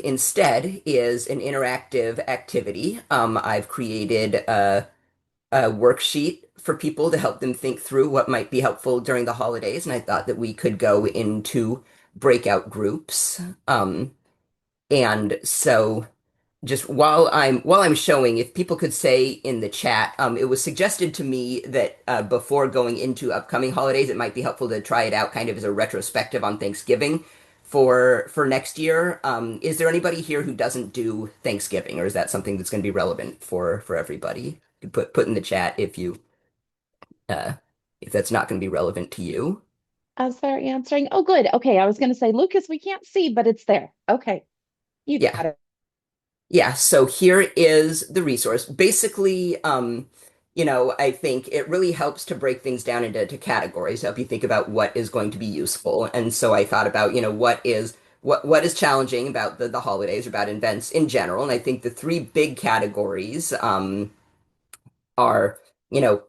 instead is an interactive activity. I've created a worksheet for people to help them think through what might be helpful during the holidays, and I thought that we could go into breakout groups. And so just while I'm showing, if people could say in the chat, it was suggested to me that before going into upcoming holidays, it might be helpful to try it out kind of as a retrospective on Thanksgiving for next year. Is there anybody here who doesn't do Thanksgiving, or is that something that's going to be relevant for everybody? You could put in the chat uh, if that's not going to be relevant to you. As they're answering. Oh, good. Okay. I was going to say, Lucas, we can't see, but it's there. Okay. You Yeah. got it. Yeah, so here is the resource. Basically, I think it really helps to break things down into categories, help you think about what is going to be useful. And so I thought about, what is challenging about the holidays, about events in general. And I think the three big categories are,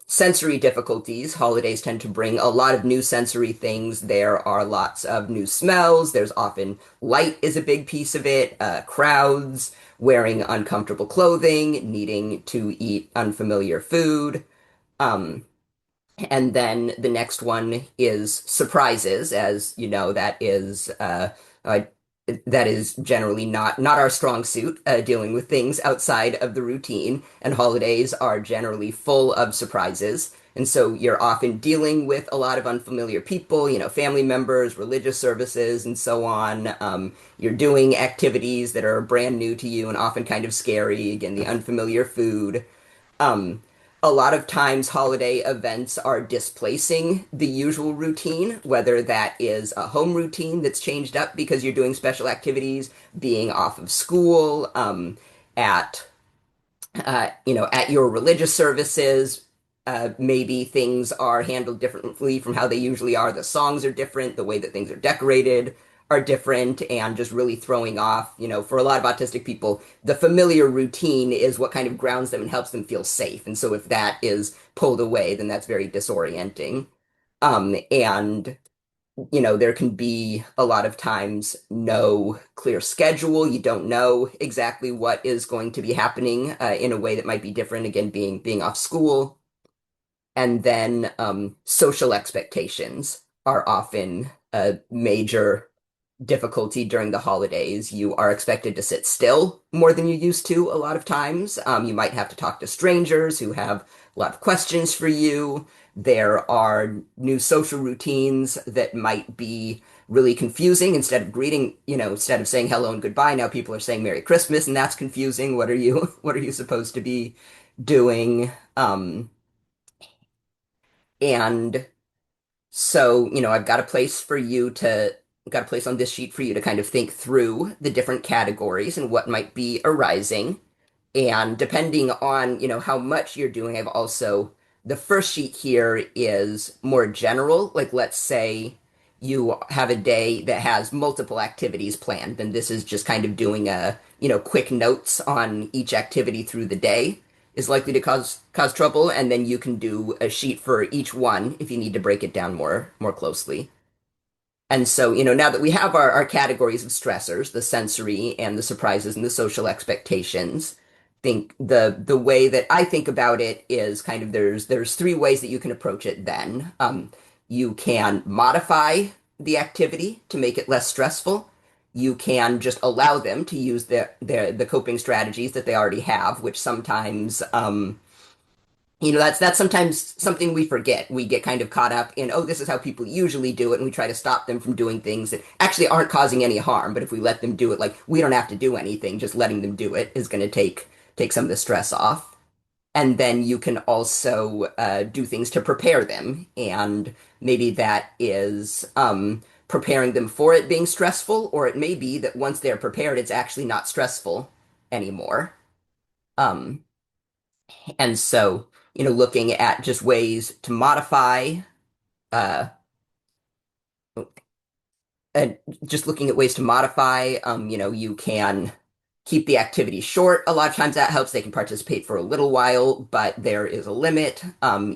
sensory difficulties. Holidays tend to bring a lot of new sensory things. There are lots of new smells. There's often light is a big piece of it. Crowds, wearing uncomfortable clothing, needing to eat unfamiliar food. Um, and then the next one is surprises, as you know, uh, that is generally not our strong suit, dealing with things outside of the routine. And holidays are generally full of surprises. And so you're often dealing with a lot of unfamiliar people, family members, religious services, and so on. You're doing activities that are brand new to you and often kind of scary. Again, the unfamiliar food. Um, a lot of times, holiday events are displacing the usual routine, whether that is a home routine that's changed up because you're doing special activities, being off of school, at at your religious services. Maybe things are handled differently from how they usually are. The songs are different, the way that things are decorated are different, and just really throwing off, for a lot of autistic people, the familiar routine is what kind of grounds them and helps them feel safe. And so if that is pulled away, then that's very disorienting. And there can be a lot of times no clear schedule. You don't know exactly what is going to be happening in a way that might be different. Again, being off school, and then social expectations are often a major difficulty during the holidays. You are expected to sit still more than you used to a lot of times. You might have to talk to strangers who have a lot of questions for you. There are new social routines that might be really confusing. Instead of saying hello and goodbye, now people are saying Merry Christmas, and that's confusing. What are you supposed to be doing? And so, I've got a place for you to got a place on this sheet for you to kind of think through the different categories and what might be arising. And depending on, how much you're doing, I've also the first sheet here is more general. Like let's say you have a day that has multiple activities planned, then this is just kind of doing quick notes on each activity through the day is likely to cause trouble, and then you can do a sheet for each one if you need to break it down more closely. And so, now that we have our categories of stressors, the sensory and the surprises and the social expectations, think the way that I think about it is kind of there's three ways that you can approach it then. You can modify the activity to make it less stressful. You can just allow them to use the coping strategies that they already have, which sometimes that's sometimes something we forget. We get kind of caught up in, oh, this is how people usually do it, and we try to stop them from doing things that actually aren't causing any harm. But if we let them do it, like we don't have to do anything, just letting them do it is going to take some of the stress off. And then you can also do things to prepare them, and maybe that is preparing them for it being stressful, or it may be that once they're prepared, it's actually not stressful anymore. Um, and so, looking at just ways to modify, uh, and just looking at ways to modify, you can keep the activity short. A lot of times that helps. They can participate for a little while, but there is a limit.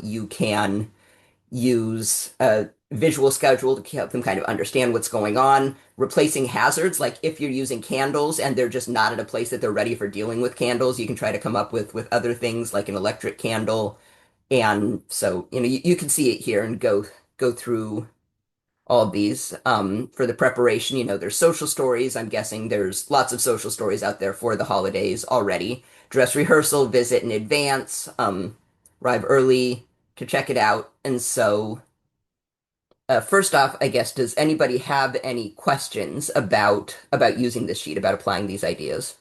You can use visual schedule to help them kind of understand what's going on, replacing hazards, like if you're using candles and they're just not at a place that they're ready for dealing with candles, you can try to come up with other things like an electric candle. And so, you can see it here and go through all of these. For the preparation, there's social stories. I'm guessing there's lots of social stories out there for the holidays already. Dress rehearsal, visit in advance, arrive early to check it out. And so, first off, I guess, does anybody have any questions about using this sheet, about applying these ideas?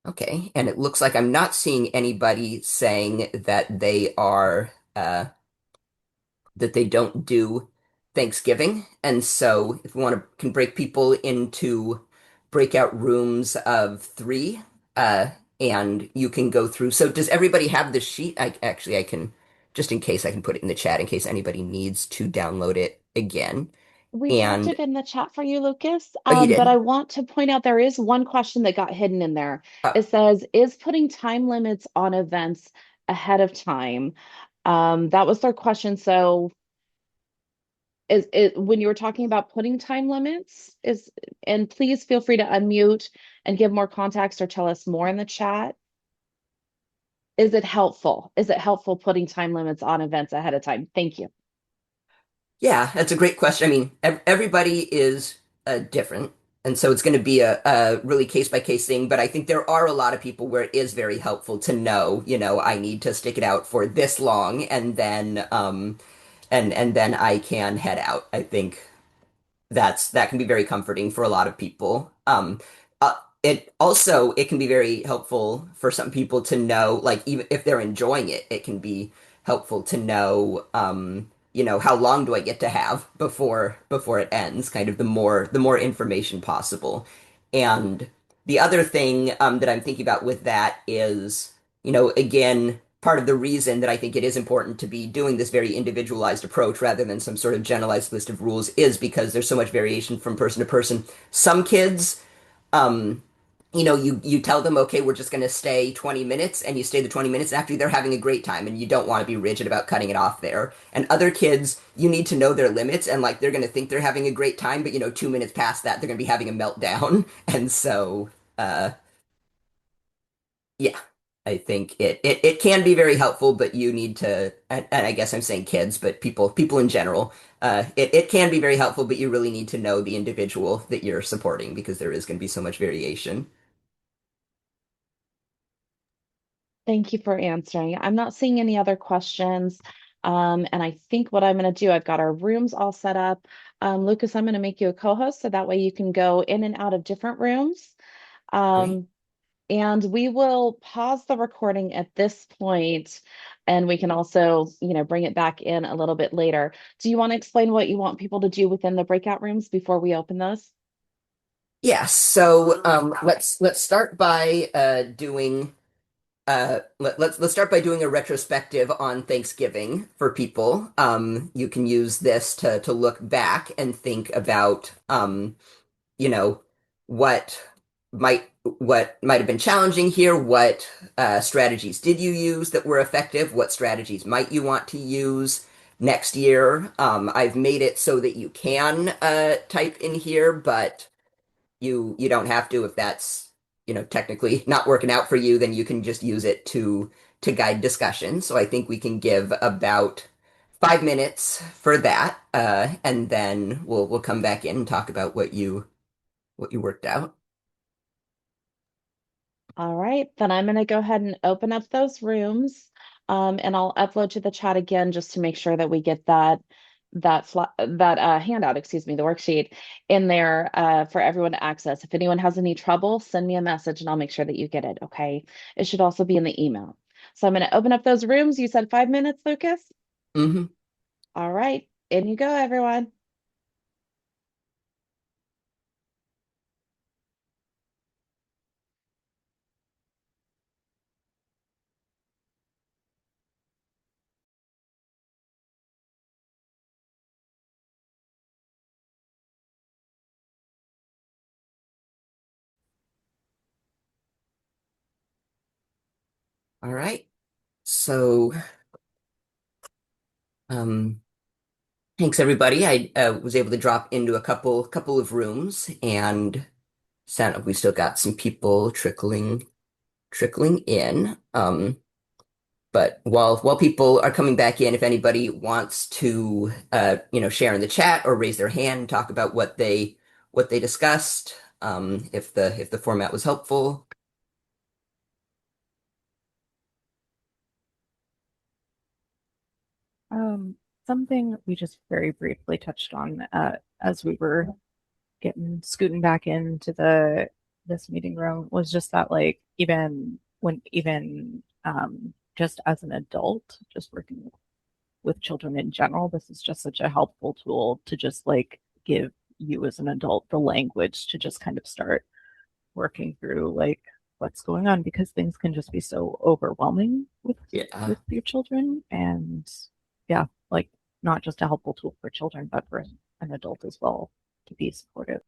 Okay, and it looks like I'm not seeing anybody saying that they don't do Thanksgiving. And so if we want to can break people into breakout rooms of three, uh, and you can go through. So does everybody have the sheet? I can, just in case I can put it in the chat in case anybody needs to download it again. We dropped And it in the chat for you, Lucas. oh, you But did? I want to point out there is one question that got hidden in there. Oh, It says, is putting time limits on events ahead of time? That was their question. So is it when you were talking about putting time limits, and please feel free to unmute and give more context or tell us more in the chat. Is it helpful? Is it helpful putting time limits on events ahead of time? Thank you. yeah, that's a great question. I mean, everybody is different, and so it's going to be a really case by case thing. But I think there are a lot of people where it is very helpful to know, I need to stick it out for this long, and then I can head out. I think that can be very comforting for a lot of people. Uh, it can be very helpful for some people to know, like even if they're enjoying it, it can be helpful to know, how long do I get to have before it ends? Kind of the more information possible. And the other thing that I'm thinking about with that is, again, part of the reason that I think it is important to be doing this very individualized approach rather than some sort of generalized list of rules is because there's so much variation from person to person. Some kids, um, you tell them, okay, we're just going to stay 20 minutes, and you stay the 20 minutes. After they're having a great time, and you don't want to be rigid about cutting it off there. And other kids, you need to know their limits, and like they're going to think they're having a great time, but 2 minutes past that, they're going to be having a meltdown. And so, uh, yeah, I think it can be very helpful, but you need to, and I guess I'm saying kids, but people in general, it can be very helpful, but you really need to know the individual that you're supporting because there is going to be so much variation. Thank you for answering. I'm not seeing any other questions. And I think what I'm going to do, I've got our rooms all set up. Lucas, I'm going to make you a co-host so that way you can go in and out of different rooms. Great. Um, and we will pause the recording at this point, and we can also, bring it back in a little bit later. Do you want to explain what you want people to do within the breakout rooms before we open those? Yeah, so let's start by doing let's start by doing a retrospective on Thanksgiving for people. You can use this to look back and think about you know what what might have been challenging here, what strategies did you use that were effective, what strategies might you want to use next year. I've made it so that you can type in here, but you don't have to if that's technically not working out for you, then you can just use it to guide discussion. So I think we can give about 5 minutes for that, and then we'll come back in and talk about what you worked out. All right, then I'm going to go ahead and open up those rooms, and I'll upload to the chat again just to make sure that we get that handout, excuse me, the worksheet in there for everyone to access. If anyone has any trouble, send me a message and I'll make sure that you get it. Okay, it should also be in the email. So I'm going to open up those rooms. You said 5 minutes, Lucas. Hmm. All right, in you go, everyone. All right. So Um, Thanks everybody. I was able to drop into a couple of rooms and sound like we still got some people trickling in. But while people are coming back in, if anybody wants to share in the chat or raise their hand, talk about what they discussed, if the format was helpful. Um, Something we just very briefly touched on as we were getting scooting back into the this meeting room was just that like even just as an adult, just working with children in general, this is just such a helpful tool to just like give you as an adult the language to just kind of start working through like what's going on because things can just be so overwhelming Yeah, with your children and yeah, like not just a helpful tool for children but for an adult as well to be supportive.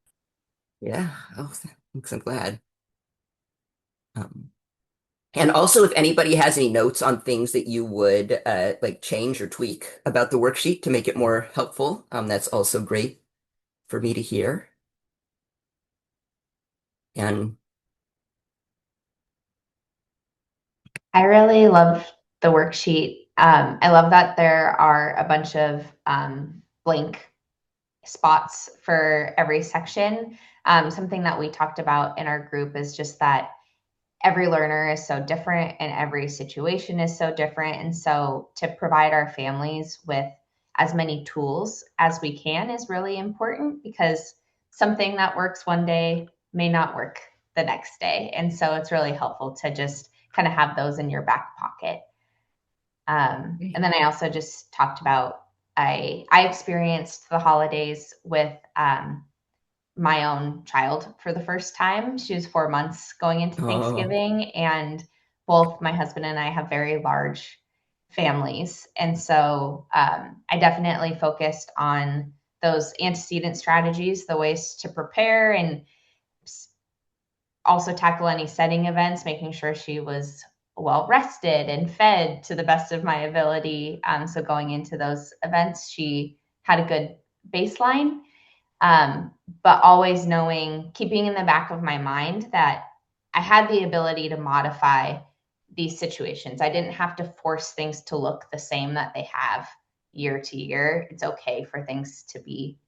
yeah. Oh, thanks. I'm glad. Um, And also, if anybody has any notes on things that you would like change or tweak about the worksheet to make it more helpful, that's also great for me to hear. And I really love the worksheet. I love that there are a bunch of blank spots for every section. Something that we talked about in our group is just that every learner is so different and every situation is so different. And so to provide our families with as many tools as we can is really important because something that works one day may not work the next day. And so it's really helpful to just kind of have those in your back pocket. And then I also just talked about I experienced the holidays with my own child for the first time. She was 4 months going into oh, Thanksgiving, and both my husband and I have very large families. And so I definitely focused on those antecedent strategies, the ways to prepare, and also tackle any setting events, making sure she was well rested and fed to the best of my ability. So going into those events, she had a good baseline, um, but always knowing, keeping in the back of my mind that I had the ability to modify these situations. I didn't have to force things to look the same that they have year to year. It's okay for things to be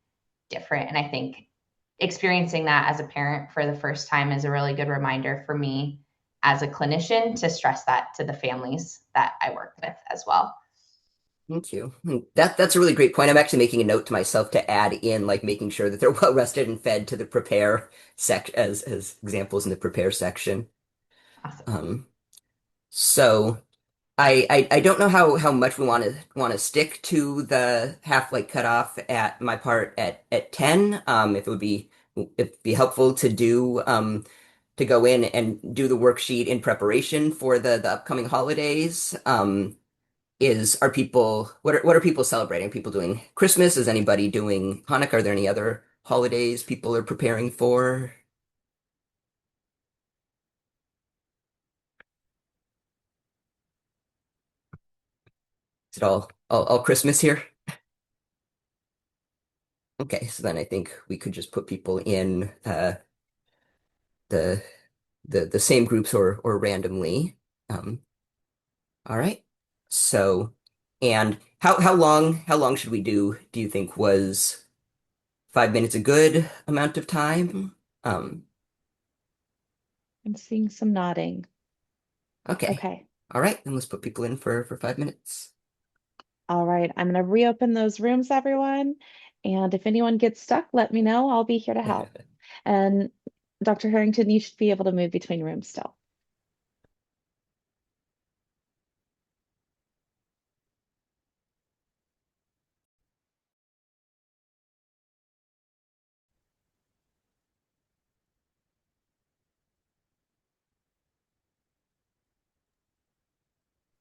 different. And I think experiencing that as a parent for the first time is a really good reminder for me as a clinician to stress that to the families that I work with as well. thank you. That's a really great point. I'm actually making a note to myself to add in like making sure that they're well rested and fed to the prepare sec as examples in the prepare section. Awesome. Um, so. I don't know how much we want to stick to the half like cutoff at my part at 10. If it would be it'd be helpful to do to go in and do the worksheet in preparation for the upcoming holidays. Is are people what are people celebrating? Are people doing Christmas? Is anybody doing Hanukkah? Are there any other holidays people are preparing for? Is it all Christmas here? Okay, so then I think we could just put people in the the same groups or randomly. Um, all right. So, and how long should we do you think was 5 minutes a good amount of time? Um, I'm seeing some nodding. okay. Okay. All right, then let's put people in for 5 minutes. All right. I'm going to reopen those rooms, everyone. And if anyone gets stuck, let me know. I'll be here to help. And Dr. Harrington, you should be able to move between rooms still.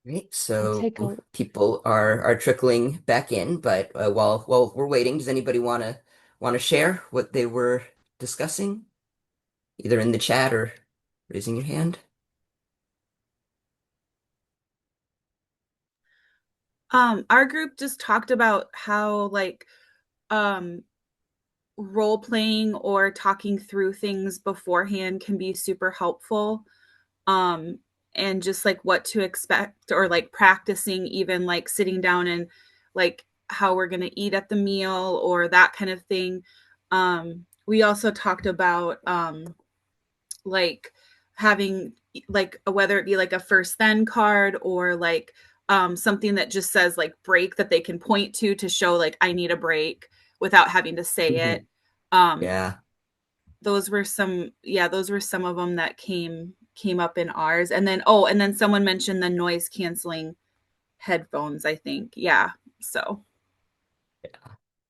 Right, I'll so take a people are trickling back in, but while we're waiting, does anybody want to share what they were discussing, either in the chat or raising your hand? Our group just talked about how um role playing or talking through things beforehand can be super helpful. Um, and just like what to expect or like practicing even like sitting down and like how we're going to eat at the meal or that kind of thing. We also talked about like having like whether it be like a first then card or like something that just says like break that they can point to show like I need a break without having to say it. Mhm. um Yeah. those were some, yeah, those were some of them that came up in ours. And then, oh, and then someone mentioned the noise canceling headphones, I think. Yeah, so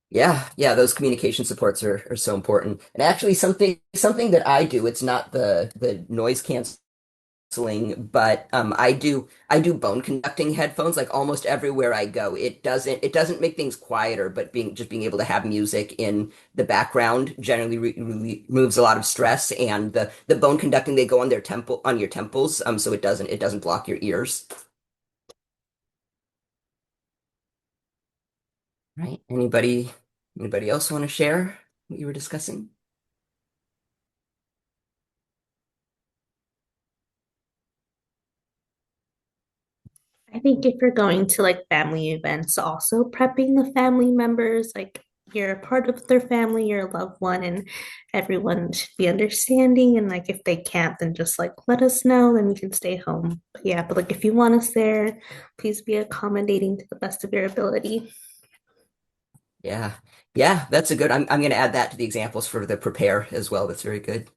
Yeah, yeah, those communication supports are so important. And actually something that I do, it's not the noise canceling, but I do bone conducting headphones like almost everywhere I go. It doesn't make things quieter, but being able to have music in the background generally removes a lot of stress, and the bone conducting, they go on your temples, so it doesn't block your ears. Right? Anybody else want to share what you were discussing? I think if you're going to like family events, also prepping the family members, like you're a part of their family, you're a loved one, and everyone should be understanding. And like if they can't, then just like let us know, then we can stay home. But yeah, but like if you want us there, please be accommodating to the best of your ability. Yeah. Yeah, that's a good. I'm going to add that to the examples for the prepare as well. That's very good.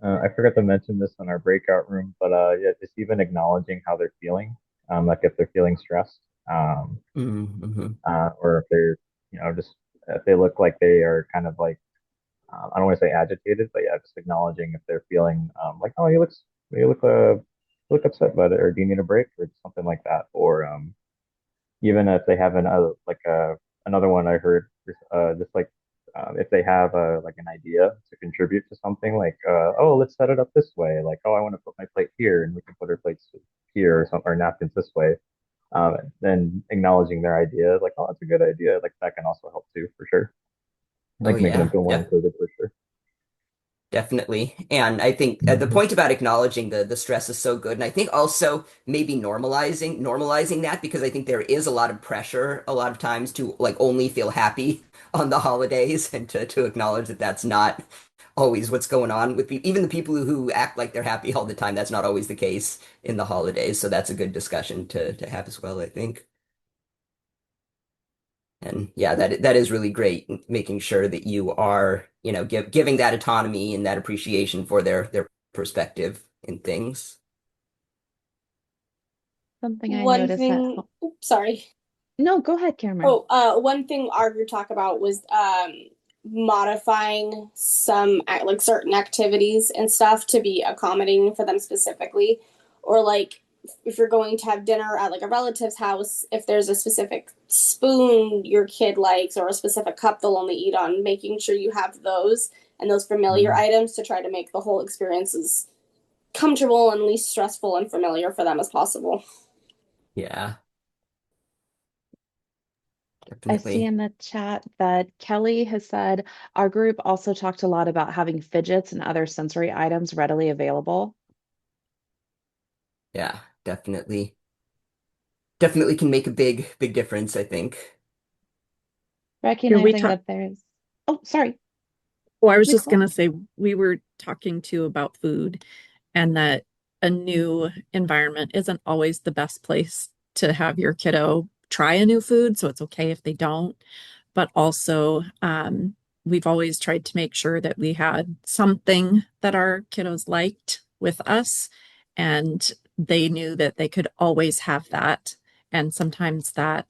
I forgot to mention this in our breakout room, but yeah, just even acknowledging how they're feeling, like if they're feeling stressed, Mm-hmm. or if they're, just if they look like they are kind of like, I don't want to say agitated, but yeah, just acknowledging if they're feeling like, oh, you look upset about it, or do you need a break, or something like that, or even if they have another one I heard, just like if they have like an idea to contribute to something, like oh, let's set it up this way, like oh, I want to put my plate here and we can put our plates here, or some, or napkins this way. Then acknowledging their idea, like oh, that's a good idea, like that can also help too, for sure, Oh like making them yeah, feel more included, for sure. definitely. And I think the Mhm. point about acknowledging the stress is so good. And I think also maybe normalizing that, because I think there is a lot of pressure a lot of times to like only feel happy on the holidays, and to acknowledge that that's not always what's going on with people. Even the people who act like they're happy all the time, that's not always the case in the holidays. So that's a good discussion to have as well, I think. And yeah, that is really great, making sure that you are, giving that autonomy and that appreciation for their perspective in things. Something I One notice at thing, home. oops, sorry. No, go ahead, Cameron. Oh, one thing our group talked about was modifying some like certain activities and stuff to be accommodating for them specifically, or like if you're going to have dinner at like a relative's house, if there's a specific spoon your kid likes or a specific cup they'll only eat on, making sure you have those and those familiar Mhm. items to try to make the whole experience as comfortable and least stressful and familiar for them as possible. Yeah, I see definitely. in the chat that Kelly has said our group also talked a lot about having fidgets and other sensory items readily available. Yeah, definitely. Definitely can make a big difference, I think. Here we Recognizing talk. that there's, oh, sorry, Well, I was just Nicole. gonna say we were talking too about food and that a new environment isn't always the best place to have your kiddo try a new food. So it's okay if they don't. But also, we've always tried to make sure that we had something that our kiddos liked with us, and they knew that they could always have that. And sometimes that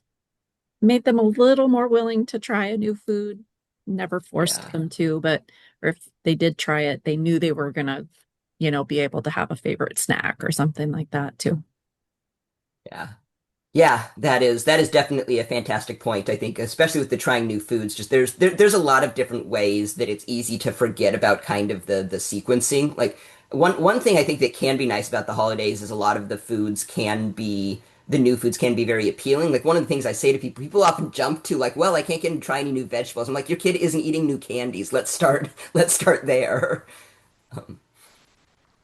made them a little more willing to try a new food. Never forced Yeah, them to, but or if they did try it, they knew they were gonna, be able to have a favorite snack or something like that too. yeah. Yeah, that is definitely a fantastic point. I think, especially with the trying new foods, just there's a lot of different ways that it's easy to forget about kind of the sequencing. Like One thing I think that can be nice about the holidays is a lot of the new foods can be very appealing. Like one of the things I say to people, people often jump to like, well, I can't get him to try any new vegetables. I'm like, your kid isn't eating new candies. Let's start there.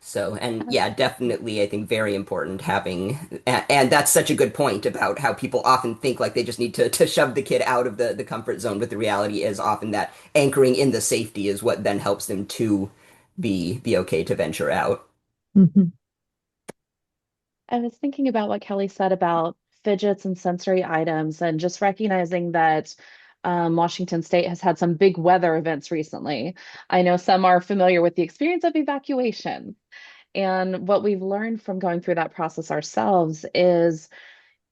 So, and yeah, definitely, I think very important and that's such a good point about how people often think like they just need to shove the kid out of the comfort zone, but the reality is often that anchoring in the safety is what then helps them to be okay to venture out. Mhm. I was thinking about what Kelly said about fidgets and sensory items, and just recognizing that Washington State has had some big weather events recently. I know some are familiar with the experience of evacuation. And what we've learned from going through that process ourselves is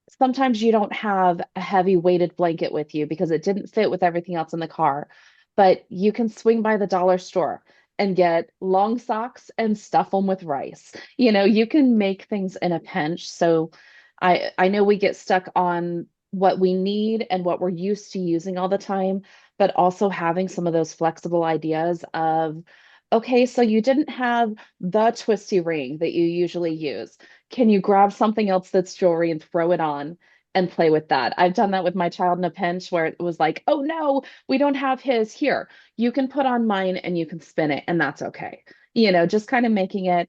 sometimes you don't have a heavy weighted blanket with you because it didn't fit with everything else in the car, but you can swing by the dollar store and get long socks and stuff them with rice. You can make things in a pinch. So I know we get stuck on what we need and what we're used to using all the time, but also having some of those flexible ideas of, okay, so you didn't have the twisty ring that you usually use. Can you grab something else that's jewelry and throw it on and play with that? I've done that with my child in a pinch where it was like, oh no, we don't have his here. You can put on mine and you can spin it, and that's okay. Just kind of making it,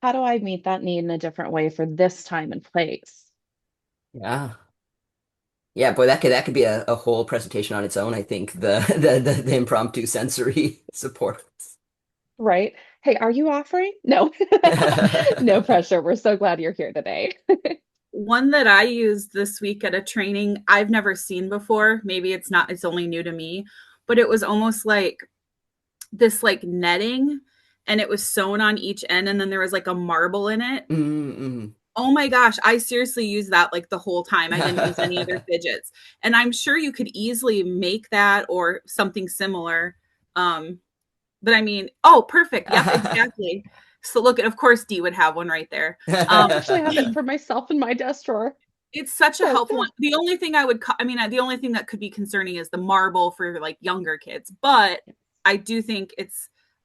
how do I meet that need in a different way for this time and place? Yeah. Yeah, boy, that could be a whole presentation on its own, I think, the impromptu sensory support. Right? Hey, are you offering? No, no pressure. We're so glad you're here today. One that I used this week at a training I've never seen before. Maybe it's only new to me, but it was almost like this like netting, and it was sewn on each end, and then there was like a marble in it. Mm-mm. Oh my gosh, I seriously used that like the whole time. I didn't use any other fidgets. And I'm sure you could easily make that or something similar. Um, but I mean, oh, perfect. Yep, exactly. So look, of course, Dee would have one right there. I actually have it for myself in my desk drawer. It's such a So helpful one. The only thing the only thing that could be concerning is the marble for like younger kids. But I do think it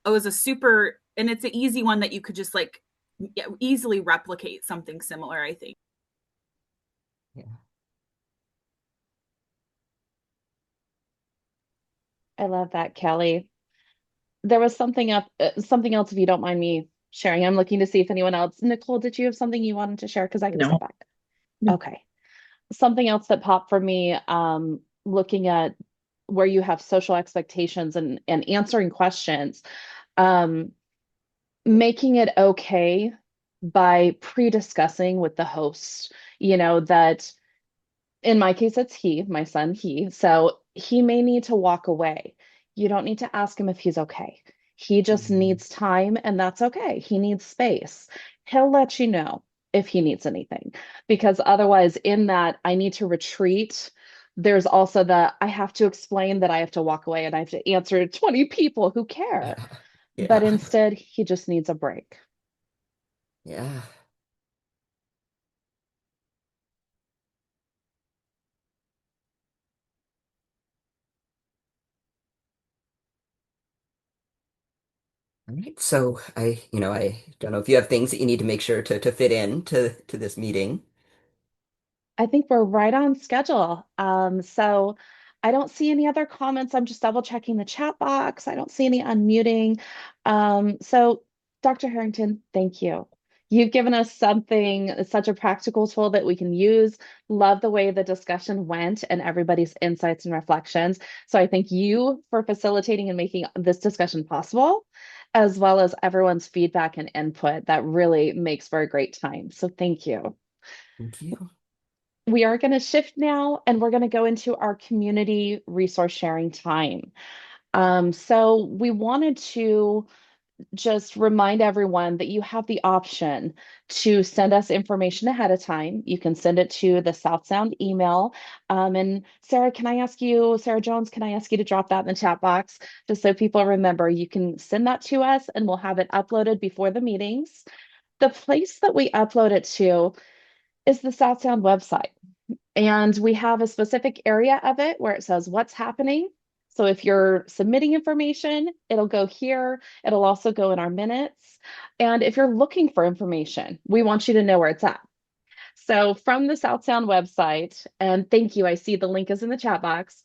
was and it's an easy one that you could just like easily replicate something similar, I think. Yeah. I love that, Kelly. There was something else, if you don't mind me sharing. I'm looking to see if anyone else. Nicole, did you have something you wanted to share? Because I can step No. back. No. Okay. Something else that popped for me, looking at where you have social expectations and answering questions, um, making it okay by pre-discussing with the host, that in my case, it's my son, so he may need to walk away. You don't need to ask him if he's okay. He just Mhm. needs time, and that's okay. He needs space. He'll let you know if he needs anything, because otherwise, in that, I need to retreat. There's also I have to explain that I have to walk away and I have to answer 20 people who care. But Yeah. instead, he just needs a break. Yeah. All right. So I don't know if you have things that you need to make sure to fit in to this meeting. I think we're right on schedule. So I don't see any other comments. I'm just double checking the chat box. I don't see any unmuting. So Dr. Harrington, thank you. You've given us such a practical tool that we can use. Love the way the discussion went and everybody's insights and reflections. So I thank you for facilitating and making this discussion possible, as well as everyone's feedback and input. That really makes for a great time. So thank you. Thank you. We are going to shift now and we're going to go into our community resource sharing time. So we wanted to just remind everyone that you have the option to send us information ahead of time. You can send it to the South Sound email. And Sarah, Sarah Jones, can I ask you to drop that in the chat box just so people remember? You can send that to us and we'll have it uploaded before the meetings. The place that we upload it to is the South Sound website. And we have a specific area of it where it says what's happening. So if you're submitting information, it'll go here. It'll also go in our minutes. And if you're looking for information, we want you to know where it's at. So from the South Sound website, and thank you, I see the link is in the chat box.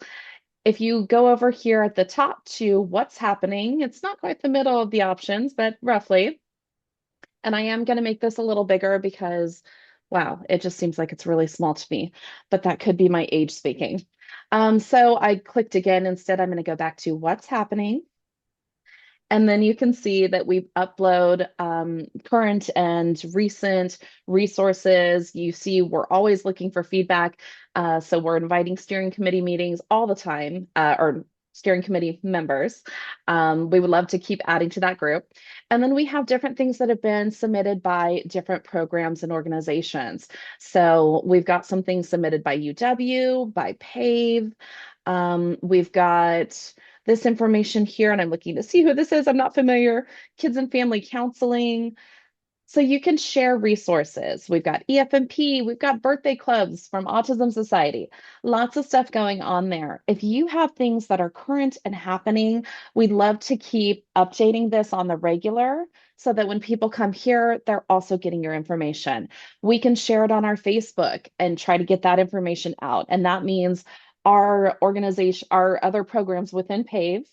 If you go over here at the top to what's happening, it's not quite the middle of the options, but roughly. And I am going to make this a little bigger because, wow, it just seems like it's really small to me, but that could be my age speaking. So I clicked again. Instead, I'm going to go back to what's happening. And then you can see that we upload current and recent resources. You see, we're always looking for feedback. So we're inviting steering committee meetings all the time, or steering committee members. We would love to keep adding to that group. And then we have different things that have been submitted by different programs and organizations. So we've got some things submitted by UW, by PAVE. We've got this information here, and I'm looking to see who this is. I'm not familiar. Kids and Family Counseling. So you can share resources. We've got EFMP, we've got birthday clubs from Autism Society, lots of stuff going on there. If you have things that are current and happening, we'd love to keep updating this on the regular so that when people come here, they're also getting your information. We can share it on our Facebook and try to get that information out. And that means our organization, our other programs within PAVE,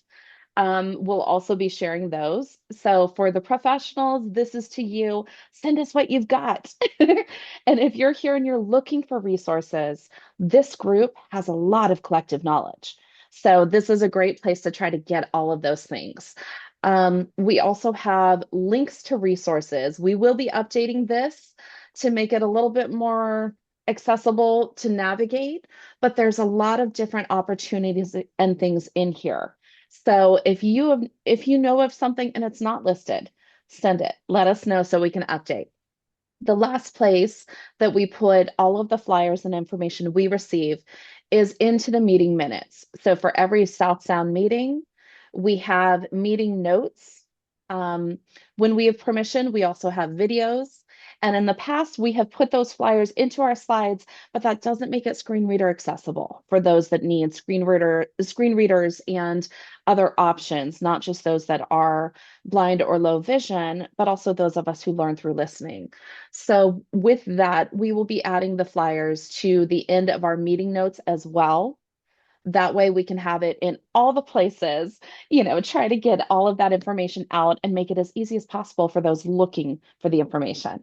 we'll also be sharing those. So for the professionals, this is to you. Send us what you've got. And if you're here and you're looking for resources, this group has a lot of collective knowledge. So this is a great place to try to get all of those things. We also have links to resources. We will be updating this to make it a little bit more accessible to navigate, but there's a lot of different opportunities and things in here. So if you know of something and it's not listed, send it. Let us know so we can update. The last place that we put all of the flyers and information we receive is into the meeting minutes. So for every South Sound meeting, we have meeting notes. When we have permission, we also have videos. And in the past, we have put those flyers into our slides, but that doesn't make it screen reader accessible for those that need screen readers and other options, not just those that are blind or low vision, but also those of us who learn through listening. So with that, we will be adding the flyers to the end of our meeting notes as well. That way we can have it in all the places, try to get all of that information out and make it as easy as possible for those looking for the information.